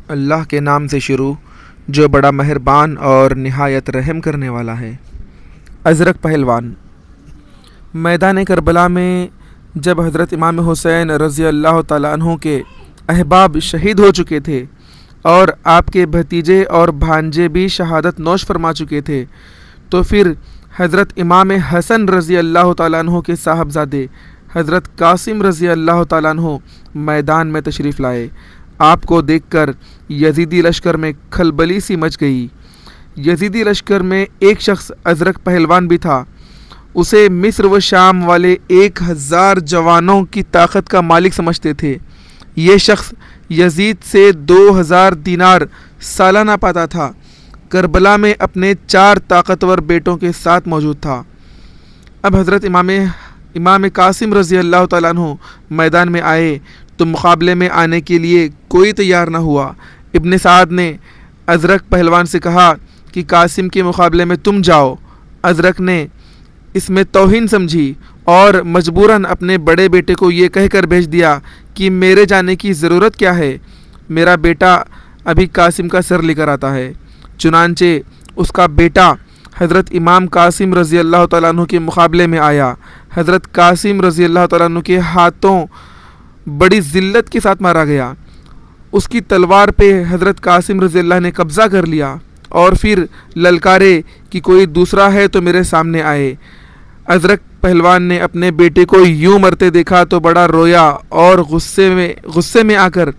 اللہ کے نام سے شروع جو بڑا مہربان اور نہایت رحم کرنے والا ہے۔ ازرق پہلوان۔ میدان کربلا میں جب حضرت امام حسین رضی اللہ تعالیٰ عنہ کے احباب شہید ہو چکے تھے اور آپ کے بھتیجے اور بھانجے بھی شہادت نوش فرما چکے تھے، تو پھر حضرت امام حسن رضی اللہ تعالیٰ عنہ کے صاحبزادے حضرت قاسم رضی اللہ تعالیٰ عنہ میدان میں تشریف لائے۔ آپ کو دیکھ کر یزیدی لشکر میں کھلبلی سی مچ گئی۔ یزیدی لشکر میں ایک شخص ازرق پہلوان بھی تھا۔ اسے مصر و شام والے 1000 جوانوں کی طاقت کا مالک سمجھتے تھے۔ یہ شخص یزید سے 2000 دینار سالانہ پاتا تھا۔ کربلا میں اپنے 4 طاقتور بیٹوں کے ساتھ موجود تھا۔ اب حضرت امام قاسم رضی اللہ تعالیٰ عنہ میدان میں آئے تو مقابلے میں آنے کے لیے کوئی تیار نہ ہوا۔ ابن سعد نے ازرق پہلوان سے کہا کہ قاسم کے مقابلے میں تم جاؤ۔ ازرق نے اس میں توہین سمجھی اور مجبوراً اپنے بڑے بیٹے کو یہ کہہ کر بھیج دیا کہ میرے جانے کی ضرورت کیا ہے، میرا بیٹا ابھی قاسم کا سر لے کر آتا ہے۔ چنانچہ اس کا بیٹا حضرت امام قاسم رضی اللہ تعالیٰ عنہ کے مقابلے میں آیا۔ حضرت قاسم رضی اللہ تعالیٰ عنہ کے ہاتھوں بڑی ذلت کے ساتھ مارا گیا۔ اس کی تلوار پہ حضرت قاسم رضی اللہ نے قبضہ کر لیا اور پھر للکارے کہ کوئی دوسرا ہے تو میرے سامنے آئے۔ ازرق پہلوان نے اپنے بیٹے کو یوں مرتے دیکھا تو بڑا رویا اور غصے میں آ کر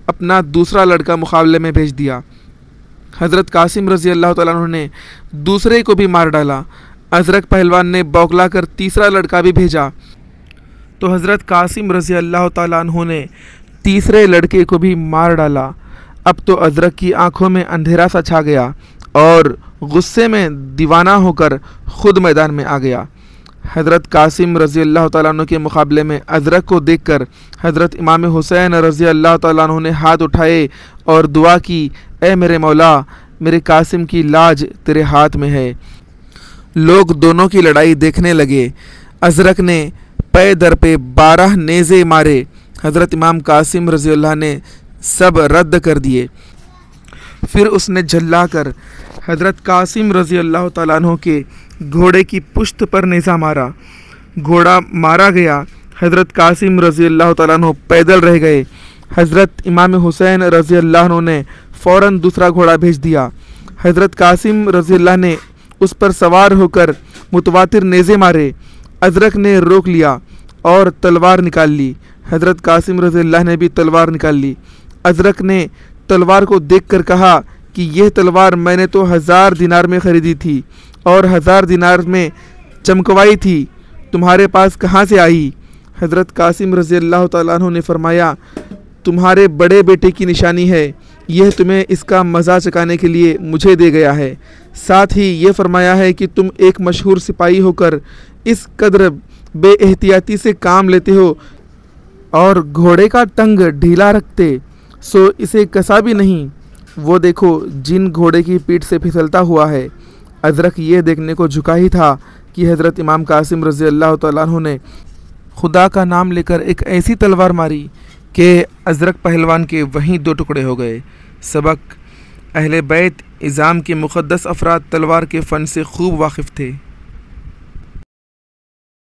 اپنا دوسرا لڑکا مقابلے میں بھیج دیا۔ حضرت قاسم رضی اللہ تعالیٰ عنہ نے دوسرے کو بھی مار ڈالا۔ ازرق پہلوان نے بوکلا کر تیسرا لڑکا بھی بھیجا تو حضرت قاسم رضی اللہ تعالیٰ عنہ نے تیسرے لڑکے کو بھی مار ڈالا۔ اب تو ازرق کی آنکھوں میں اندھیرا سا چھا گیا اور غصے میں دیوانہ ہو کر خود میدان میں آ گیا۔ حضرت قاسم رضی اللہ تعالیٰ عنہ کے مقابلے میں ازرق کو دیکھ کر حضرت امام حسین رضی اللہ تعالیٰ عنہ نے ہاتھ اٹھائے اور دعا کی، اے میرے مولا، میرے قاسم کی لاج تیرے ہاتھ میں ہے۔ لوگ دونوں کی لڑائی دیکھنے لگے۔ ازرق نے پے در پہ 12 نیزے مارے۔ حضرت امام قاسم رضی اللہ نے سب رد کر دیے۔ پھر اس نے جھلا کر حضرت قاسم رضی اللہ تعالیٰ عنہ کے گھوڑے کی پشت پر نیزہ مارا۔ گھوڑا مارا گیا۔ حضرت قاسم رضی اللہ تعالیٰ عنہ پیدل رہ گئے۔ حضرت امام حسین رضی اللہ عنہ نے فوراً دوسرا گھوڑا بھیج دیا۔ حضرت قاسم رضی اللہ نے اس پر سوار ہو کر متواتر نیزے مارے۔ ازرق نے روک لیا اور تلوار نکال لی۔ حضرت قاسم رضی اللہ نے بھی تلوار نکال لی۔ ازرق نے تلوار کو دیکھ کر کہا کہ یہ تلوار میں نے تو 1000 دینار میں خریدی تھی اور 1000 دینار میں چمکوائی تھی، تمہارے پاس کہاں سے آئی؟ حضرت قاسم رضی اللہ تعالیٰ عنہ نے فرمایا، تمہارے بڑے بیٹے کی نشانی ہے، یہ تمہیں اس کا مزہ چکانے کے لیے مجھے دے گیا ہے۔ ساتھ ہی یہ فرمایا ہے کہ تم ایک مشہور سپاہی ہو کر اس قدر بے احتیاطی سے کام لیتے ہو اور گھوڑے کا ٹنگ ڈھیلا رکھتے سو اسے کسا بھی نہیں، وہ دیکھو جن گھوڑے کی پیٹھ سے پھسلتا ہوا ہے۔ ازرق یہ دیکھنے کو جھکا ہی تھا کہ حضرت امام قاسم رضی اللہ تعالیٰ عنہ نے خدا کا نام لے کر ایک ایسی تلوار ماری کہ ازرق پہلوان کے وہیں 2 ٹکڑے ہو گئے۔ سبق: اہل بیت اعظام کے مقدس افراد تلوار کے فن سے خوب واقف تھے۔